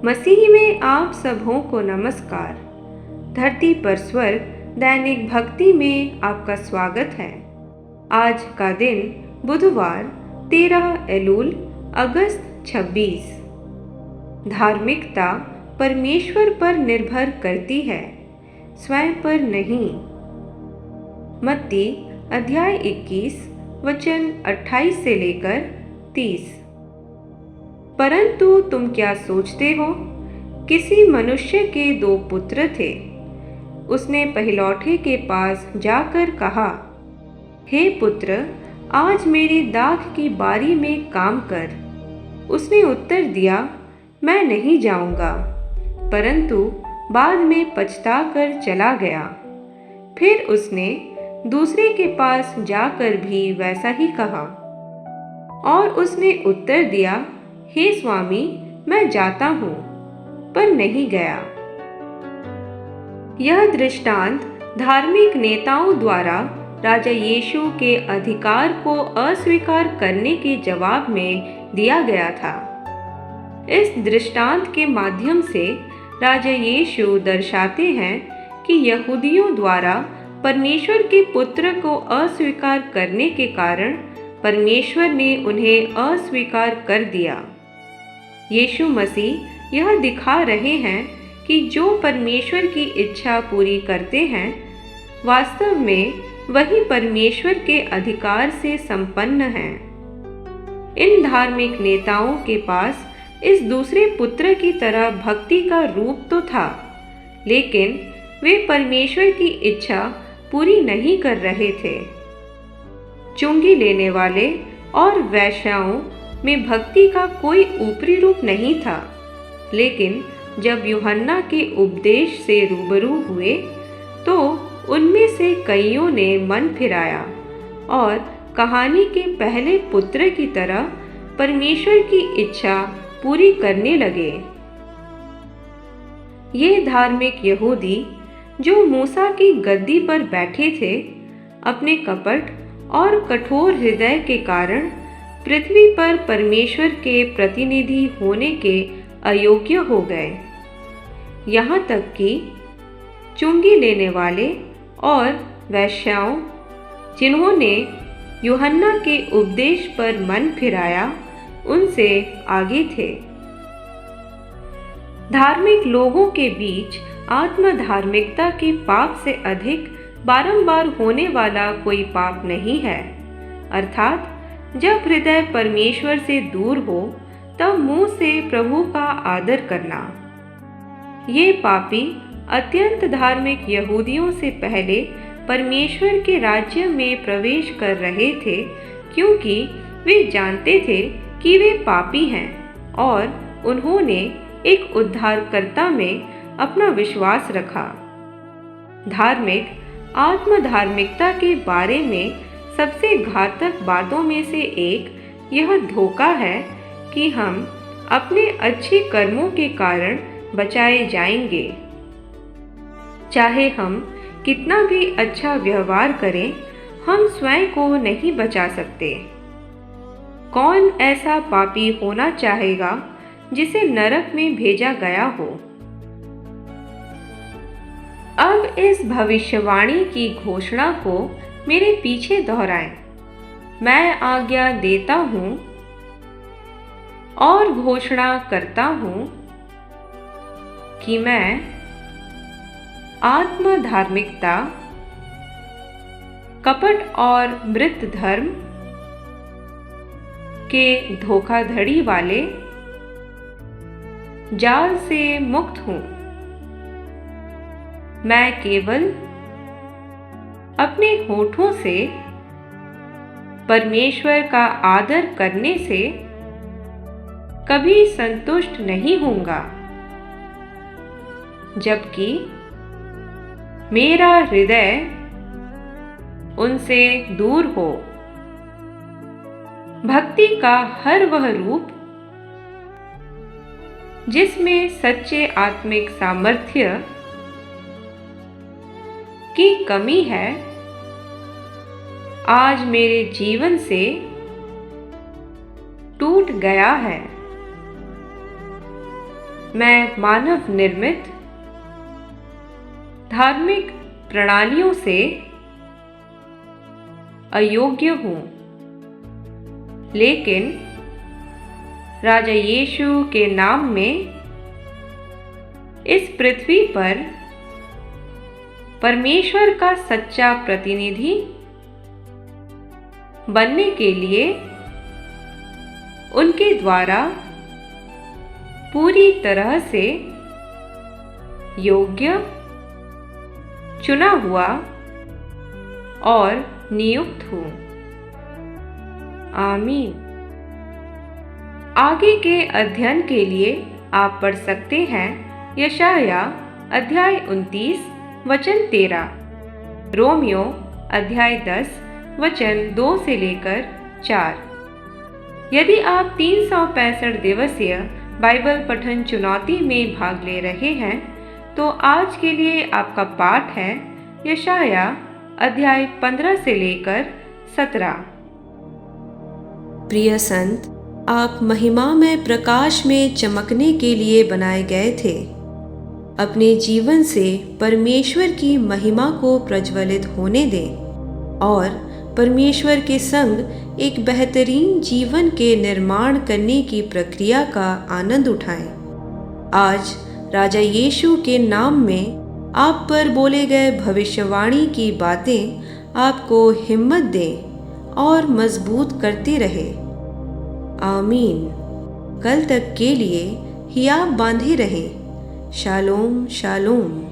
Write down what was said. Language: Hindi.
मसीह में आप सबों को नमस्कार। धरती पर स्वर्ग दैनिक भक्ति में आपका स्वागत है। आज का दिन बुधवार 13 एलूल अगस्त 26। धार्मिकता परमेश्वर पर निर्भर करती है, स्वयं पर नहीं। मत्ती अध्याय 21 वचन 28 से लेकर 30। परंतु तुम क्या सोचते हो? किसी मनुष्य के 2 पुत्र थे। उसने पहिलौठे के पास जाकर कहा, हे पुत्र, आज मेरी दाख की बारी में काम कर। उसने उत्तर दिया, मैं नहीं जाऊंगा, परंतु बाद में पछताकर चला गया। फिर उसने दूसरे के पास जाकर भी वैसा ही कहा, और उसने उत्तर दिया, हे स्वामी, मैं जाता हूं, पर नहीं गया। यह दृष्टांत धार्मिक नेताओं द्वारा राजा यीशु के अधिकार को अस्वीकार करने के जवाब में दिया गया था। इस दृष्टांत के माध्यम से राजा यीशु दर्शाते हैं कि यहूदियों द्वारा परमेश्वर के पुत्र को अस्वीकार करने के कारण परमेश्वर ने उन्हें अस्वीकार कर दिया। यीशु मसीह यह दिखा रहे हैं कि जो परमेश्वर की इच्छा पूरी करते हैं, वास्तव में वही परमेश्वर के अधिकार से संपन्न हैं। इन धार्मिक नेताओं के पास इस दूसरे पुत्र की तरह भक्ति का रूप तो था, लेकिन वे परमेश्वर की इच्छा पूरी नहीं कर रहे थे। चुंगी लेने वाले और वेश्याओं में भक्ति का कोई ऊपरी रूप नहीं था, लेकिन जब यूहन्ना के उपदेश से रूबरू हुए तो उनमें से कईयों ने मन फिराया और कहानी के पहले पुत्र की तरह परमेश्वर की इच्छा पूरी करने लगे। ये धार्मिक यहूदी जो मूसा की गद्दी पर बैठे थे, अपने कपट और कठोर हृदय के कारण पृथ्वी पर परमेश्वर के प्रतिनिधि होने के अयोग्य हो गए। यहाँ तक कि चुंगी लेने वाले और वेश्याओं, जिन्होंने यूहन्ना के उपदेश पर मन फिराया, उनसे आगे थे। धार्मिक लोगों के बीच आत्मधार्मिकता के पाप से अधिक बारंबार होने वाला कोई पाप नहीं है। अर्थात जब हृदय परमेश्वर से दूर हो, तब मुंह से प्रभु का आदर करना। ये पापी अत्यंत धार्मिक यहूदियों से पहले परमेश्वर के राज्य में प्रवेश कर रहे थे, क्योंकि वे जानते थे कि वे पापी हैं और उन्होंने एक उद्धारकर्ता में अपना विश्वास रखा। धार्मिक आत्मधार्मिकता के बारे में सबसे घातक बातों में से एक यह धोखा है कि हम अपने अच्छे कर्मों के कारण बचाए जाएंगे। चाहे हम कितना भी अच्छा व्यवहार करें, हम स्वयं को नहीं बचा सकते। कौन ऐसा पापी होना चाहेगा जिसे नरक में भेजा गया हो? अब इस भविष्यवाणी की घोषणा को मेरे पीछे दोहराएं। मैं आज्ञा देता हूं और घोषणा करता हूं कि मैं आत्मधार्मिकता, कपट और मृत धर्म के धोखाधड़ी वाले जाल से मुक्त हूं। मैं केवल अपने होठों से परमेश्वर का आदर करने से कभी संतुष्ट नहीं होऊंगा, जबकि मेरा हृदय उनसे दूर हो। भक्ति का हर वह रूप जिसमें सच्चे आत्मिक सामर्थ्य की कमी है, आज मेरे जीवन से टूट गया है। मैं मानव निर्मित धार्मिक प्रणालियों से अयोग्य हूँ, लेकिन राजा यीशु के नाम में इस पृथ्वी पर परमेश्वर का सच्चा प्रतिनिधि बनने के लिए उनके द्वारा पूरी तरह से योग्य, चुना हुआ और नियुक्त हूँ। आमीन। आगे के अध्ययन के लिए आप पढ़ सकते हैं यशाया अध्याय 29 वचन 13, रोमियो अध्याय 10 वचन 2 से लेकर 4। यदि आप 365 दिवसीय बाइबल पठन चुनौती में भाग ले रहे हैं तो आज के लिए आपका पाठ है यशाया अध्याय 15 से लेकर 17। प्रिय संत, आप महिमामय प्रकाश में चमकने के लिए बनाए गए थे। अपने जीवन से परमेश्वर की महिमा को प्रज्वलित होने दें और परमेश्वर के संग एक बेहतरीन जीवन के निर्माण करने की प्रक्रिया का आनंद उठाएं। आज राजा यीशु के नाम में आप पर बोले गए भविष्यवाणी की बातें आपको हिम्मत दें और मजबूत करती रहे। आमीन। कल तक के लिए हियाब बांधे रहें। Shalom shalom.